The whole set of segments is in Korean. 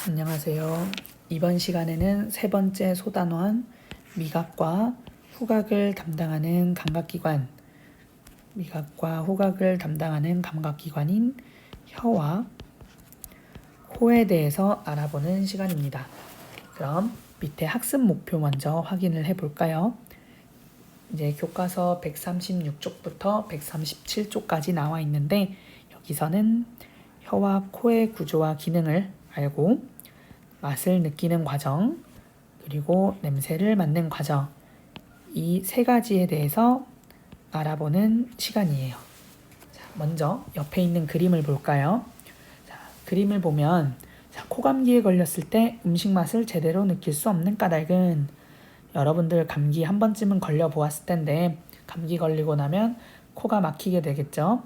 안녕하세요. 이번 시간에는 세 번째 소단원 미각과 후각을 담당하는 감각기관인 혀와 코에 대해서 알아보는 시간입니다. 그럼 밑에 학습 목표 먼저 확인을 해볼까요? 이제 교과서 136쪽부터 137쪽까지 나와 있는데 여기서는 혀와 코의 구조와 기능을 알고 맛을 느끼는 과정, 그리고 냄새를 맡는 과정, 이 세 가지에 대해서 알아보는 시간이에요. 자, 먼저 옆에 있는 그림을 볼까요? 자, 그림을 보면 코감기에 걸렸을 때 음식 맛을 제대로 느낄 수 없는 까닭은 여러분들 감기 한 번쯤은 걸려보았을 텐데 감기 걸리고 나면 코가 막히게 되겠죠?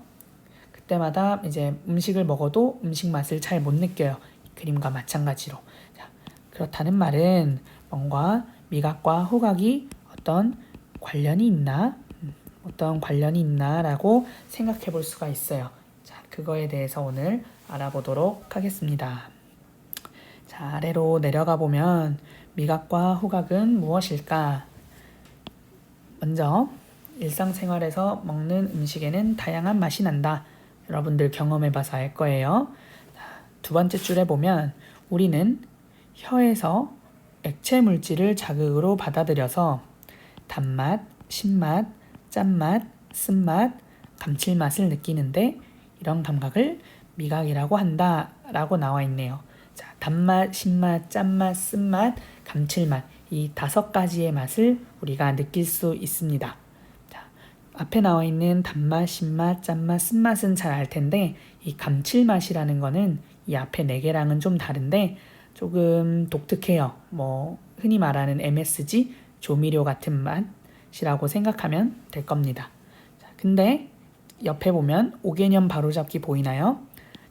그때마다 이제 음식을 먹어도 음식 맛을 잘 못 느껴요. 그림과 마찬가지로. 자, 그렇다는 말은 뭔가 미각과 후각이 어떤 관련이 있나라고 생각해 볼 수가 있어요. 자, 그거에 대해서 오늘 알아보도록 하겠습니다. 자, 아래로 내려가 보면 미각과 후각은 무엇일까? 먼저 일상생활에서 먹는 음식에는 다양한 맛이 난다. 여러분들 경험해봐서 알 거예요. 두 번째 줄에 보면 우리는 혀에서 액체 물질을 자극으로 받아들여서 단맛, 신맛, 짠맛, 쓴맛, 감칠맛을 느끼는데 이런 감각을 미각이라고 한다라고 나와 있네요. 자, 단맛, 신맛, 짠맛, 쓴맛, 감칠맛 이 5가지의 맛을 우리가 느낄 수 있습니다. 자, 앞에 나와 있는 단맛, 신맛, 짠맛, 쓴맛은 잘 알 텐데 이 감칠맛이라는 거는 이 앞에 4개랑은 좀 다른데 조금 독특해요. 흔히 말하는 MSG 조미료 같은 맛이라고 생각하면 될 겁니다. 자, 근데 옆에 보면 5개념 바로잡기 보이나요?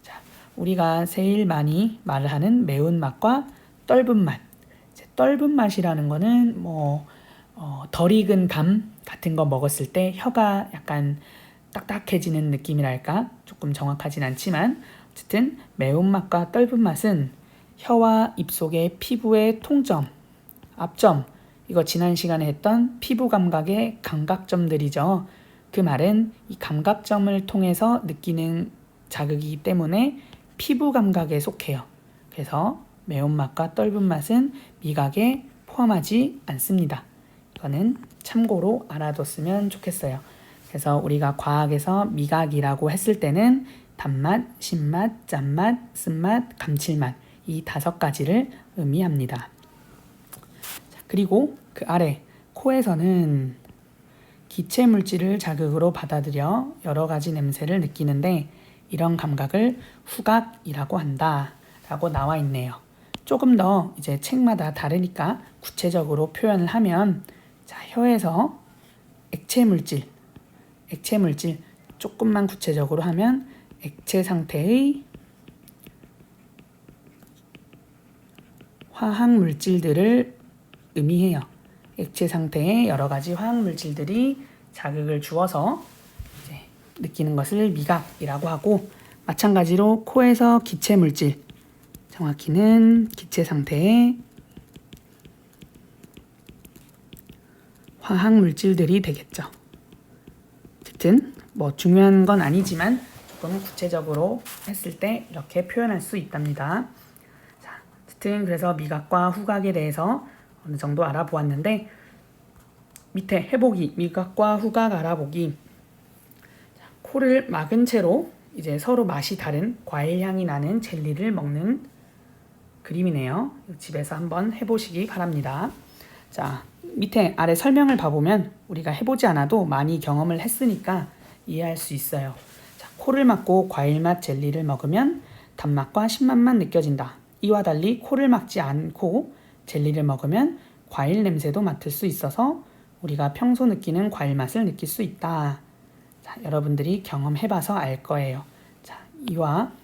자, 우리가 제일 많이 말을 하는 매운맛과 떫은 맛. 떫은 맛이라는 거는 덜 익은 감 같은 거 먹었을 때 혀가 약간 딱딱해지는 느낌이랄까? 조금 정확하진 않지만 어쨌든 매운맛과 떫은 맛은 혀와 입속의 피부의 통점, 앞점, 이거 지난 시간에 했던 피부 감각의 감각점들이죠. 그 말은 이 감각점을 통해서 느끼는 자극이기 때문에 피부 감각에 속해요. 그래서 매운맛과 떫은 맛은 미각에 포함하지 않습니다. 이거는 참고로 알아뒀으면 좋겠어요. 그래서 우리가 과학에서 미각이라고 했을 때는 단맛, 신맛, 짠맛, 쓴맛, 감칠맛 이 5가지를 의미합니다. 자, 그리고 그 아래 코에서는 기체 물질을 자극으로 받아들여 여러 가지 냄새를 느끼는데 이런 감각을 후각이라고 한다라고 나와 있네요. 조금 더 이제 책마다 다르니까 구체적으로 표현을 하면 자, 혀에서 액체 물질 조금만 구체적으로 하면 액체 상태의 화학 물질들을 의미해요. 액체 상태의 여러 가지 화학 물질들이 자극을 주어서 이제 느끼는 것을 미각이라고 하고 마찬가지로 코에서 기체 물질, 정확히는 기체 상태의 화학 물질들이 되겠죠. 어쨌든 중요한 건 아니지만 조금 구체적으로 했을 때 이렇게 표현할 수 있답니다. 자, 어쨌든 그래서 미각과 후각에 대해서 어느 정도 알아보았는데 밑에 해보기, 미각과 후각 알아보기. 자, 코를 막은 채로 이제 서로 맛이 다른 과일 향이 나는 젤리를 먹는 그림이네요. 집에서 한번 해보시기 바랍니다. 자, 밑에 아래 설명을 봐보면 우리가 해보지 않아도 많이 경험을 했으니까 이해할 수 있어요. 자, 코를 막고 과일맛 젤리를 먹으면 단맛과 신맛만 느껴진다. 이와 달리 코를 막지 않고 젤리를 먹으면 과일 냄새도 맡을 수 있어서 우리가 평소 느끼는 과일 맛을 느낄 수 있다. 자, 여러분들이 경험해봐서 알 거예요. 자,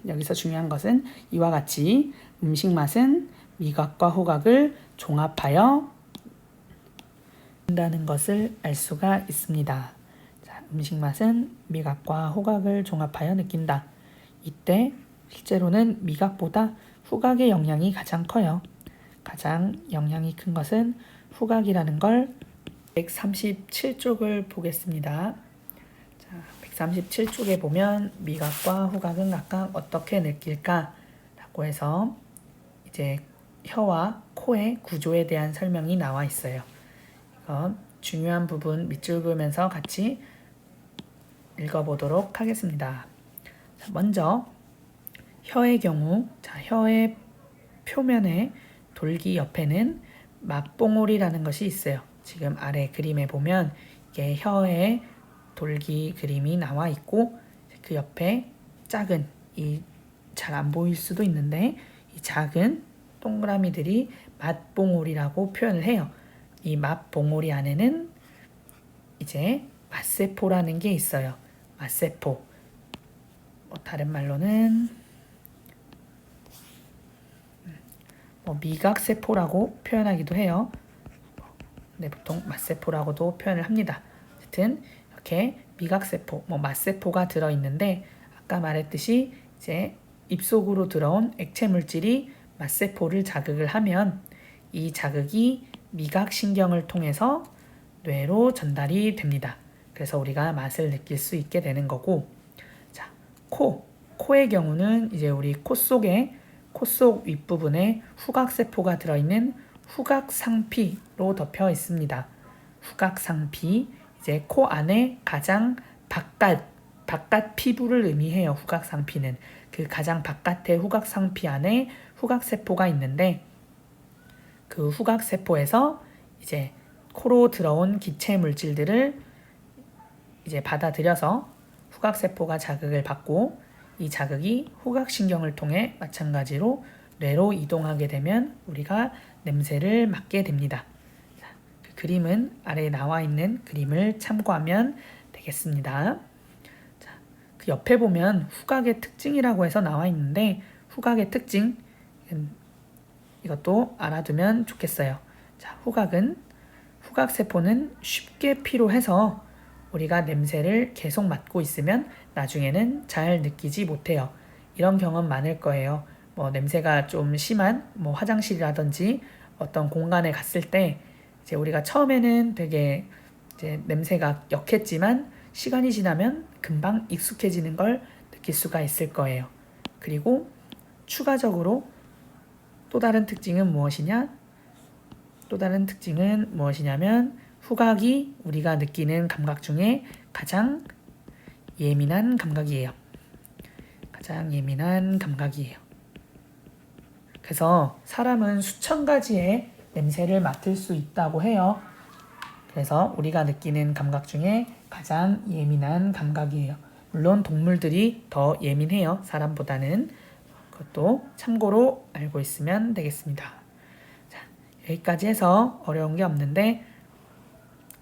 여기서 중요한 것은 이와 같이 음식 맛은 미각과 후각을 종합하여 한다는 것을 알 수가 있습니다. 자, 음식 맛은 미각과 후각을 종합하여 느낀다. 이때 실제로는 미각보다 후각의 영향이 가장 커요. 가장 영향이 큰 것은 후각이라는 걸 137쪽을 보겠습니다. 자, 137쪽에 보면 미각과 후각은 각각 어떻게 느낄까? 라고 해서 이제 혀와 코의 구조에 대한 설명이 나와 있어요. 이건 중요한 부분 밑줄 그으면서 같이 읽어보도록 하겠습니다. 자, 먼저 혀의 경우, 혀의 표면에 돌기 옆에는 맛봉오리라는 것이 있어요. 지금 아래 그림에 보면 이게 혀의 돌기 그림이 나와 있고 그 옆에 작은 잘 안 보일 수도 있는데 이 작은 동그라미들이 맛봉오리라고 표현을 해요. 이 맛봉오리 안에는 이제 맛세포라는 게 있어요. 맛세포. 다른 말로는 미각세포라고 표현하기도 해요. 네, 보통 맛세포라고도 표현을 합니다. 어쨌든 이렇게 미각세포, 맛세포가 들어있는데 아까 말했듯이 이제 입속으로 들어온 액체 물질이 맛세포를 자극을 하면 이 자극이 미각신경을 통해서 뇌로 전달이 됩니다. 그래서 우리가 맛을 느낄 수 있게 되는 거고, 자, 코의 경우는 이제 우리 코 속 윗부분에 후각세포가 들어있는 후각상피로 덮여 있습니다. 후각상피, 이제 코 안에 가장 바깥 피부를 의미해요. 후각상피는 그 가장 바깥의 후각상피 안에 후각세포가 있는데 그 후각세포에서 이제 코로 들어온 기체 물질들을 이제 받아들여서 후각세포가 자극을 받고 이 자극이 후각신경을 통해 마찬가지로 뇌로 이동하게 되면 우리가 냄새를 맡게 됩니다. 자, 그 그림은 아래에 나와 있는 그림을 참고하면 되겠습니다. 자, 그 옆에 보면 후각의 특징이라고 해서 나와 있는데 후각의 특징 이것도 알아두면 좋겠어요. 자, 후각세포는 쉽게 피로해서 우리가 냄새를 계속 맡고 있으면 나중에는 잘 느끼지 못해요. 이런 경험 많을 거예요. 냄새가 좀 심한 화장실이라든지 어떤 공간에 갔을 때 이제 우리가 처음에는 되게 이제 냄새가 역했지만 시간이 지나면 금방 익숙해지는 걸 느낄 수가 있을 거예요. 그리고 추가적으로 또 다른 특징은 무엇이냐면 후각이 우리가 느끼는 감각 중에 가장 예민한 감각이에요. 그래서 사람은 수천 가지의 냄새를 맡을 수 있다고 해요. 그래서 우리가 느끼는 감각 중에 가장 예민한 감각이에요. 물론 동물들이 더 예민해요. 사람보다는. 그것도 참고로 알고 있으면 되겠습니다. 자, 여기까지 해서 어려운 게 없는데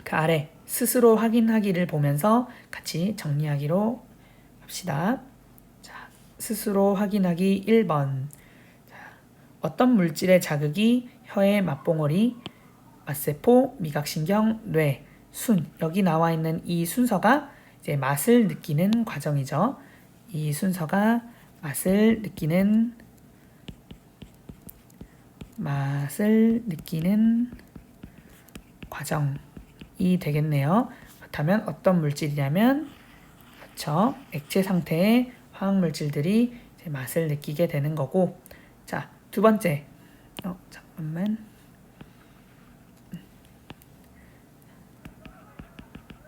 그 아래 스스로 확인하기를 보면서 같이 정리하기로 합시다. 자, 스스로 확인하기 1번. 자, 어떤 물질의 자극이 혀의 맛봉오리, 맛세포, 미각신경, 뇌, 여기 나와 있는 이 순서가 이제 맛을 느끼는 과정이죠. 이 순서가 맛을 느끼는 과정이 되겠네요. 그렇다면 어떤 물질이냐면 그렇죠. 액체 상태의 화학 물질들이 이제 맛을 느끼게 되는 거고, 자, 두 번째.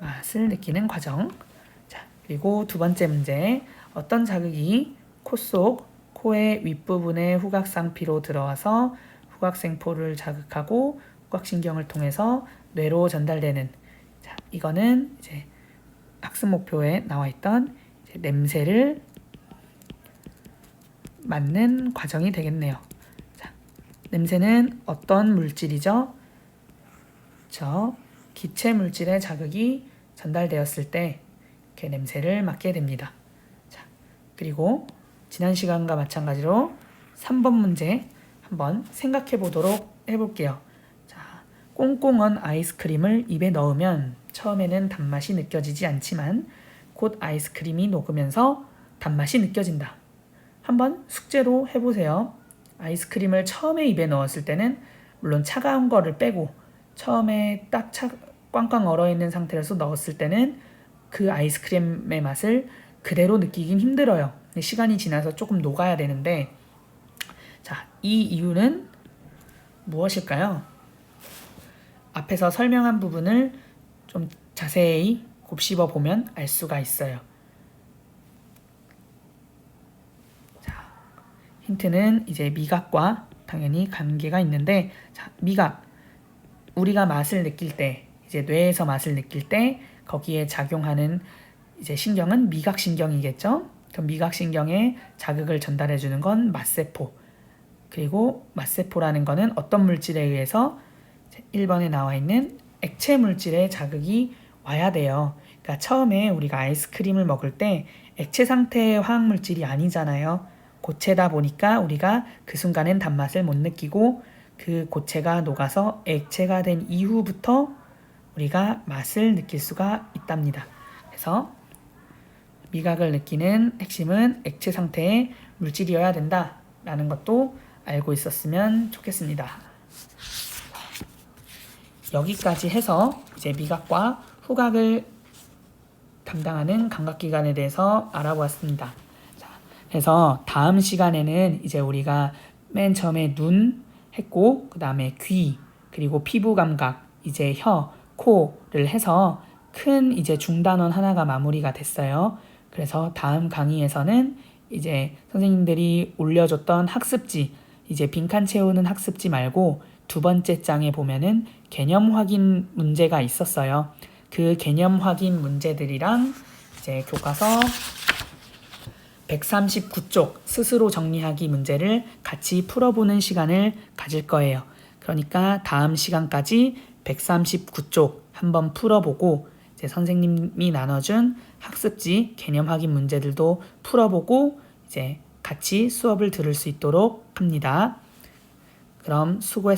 맛을 느끼는 과정. 자, 그리고 두 번째 문제. 어떤 자극이 코의 윗부분의 후각상피로 들어와서 후각생포를 자극하고 후각신경을 통해서 뇌로 전달되는, 자, 이거는 이제 학습 목표에 나와 있던 이제 냄새를 맡는 과정이 되겠네요. 자, 냄새는 어떤 물질이죠? 기체 물질의 자극이 전달되었을 때 이렇게 냄새를 맡게 됩니다. 자, 그리고 지난 시간과 마찬가지로 3번 문제 한번 생각해 보도록 해볼게요. 자, 꽁꽁한 아이스크림을 입에 넣으면 처음에는 단맛이 느껴지지 않지만 곧 아이스크림이 녹으면서 단맛이 느껴진다. 한번 숙제로 해보세요. 아이스크림을 처음에 입에 넣었을 때는 물론 차가운 거를 빼고 처음에 딱 꽝꽝 얼어있는 상태에서 넣었을 때는 그 아이스크림의 맛을 그대로 느끼긴 힘들어요. 시간이 지나서 조금 녹아야 되는데, 자, 이 이유는 무엇일까요? 앞에서 설명한 부분을 좀 자세히 곱씹어 보면 알 수가 있어요. 자, 힌트는 이제 미각과 당연히 관계가 있는데, 자, 미각. 우리가 맛을 느낄 때, 이제 뇌에서 맛을 느낄 때 거기에 작용하는 이제 신경은 미각신경이겠죠? 그럼 미각신경에 자극을 전달해 주는 건 맛세포. 그리고 맛세포라는 거는 어떤 물질에 의해서 1번에 나와 있는 액체 물질의 자극이 와야 돼요. 그러니까 처음에 우리가 아이스크림을 먹을 때 액체 상태의 화학물질이 아니잖아요. 고체다 보니까 우리가 그 순간엔 단맛을 못 느끼고 그 고체가 녹아서 액체가 된 이후부터 우리가 맛을 느낄 수가 있답니다. 그래서 미각을 느끼는 핵심은 액체 상태의 물질이어야 된다라는 것도 알고 있었으면 좋겠습니다. 여기까지 해서 이제 미각과 후각을 담당하는 감각기관에 대해서 알아보았습니다. 자, 그래서 다음 시간에는 이제 우리가 맨 처음에 눈 했고 그 다음에 귀 그리고 피부 감각 이제 혀, 코를 해서 큰 이제 중단원 하나가 마무리가 됐어요. 그래서 다음 강의에서는 이제 선생님들이 올려줬던 학습지 이제 빈칸 채우는 학습지 말고 두 번째 장에 보면은 개념 확인 문제가 있었어요. 그 개념 확인 문제들이랑 이제 교과서 139쪽 스스로 정리하기 문제를 같이 풀어보는 시간을 가질 거예요. 그러니까 다음 시간까지 139쪽 한번 풀어보고 이제 선생님이 나눠준 학습지 개념 확인 문제들도 풀어보고 이제 같이 수업을 들을 수 있도록 합니다. 그럼 수고했습니다.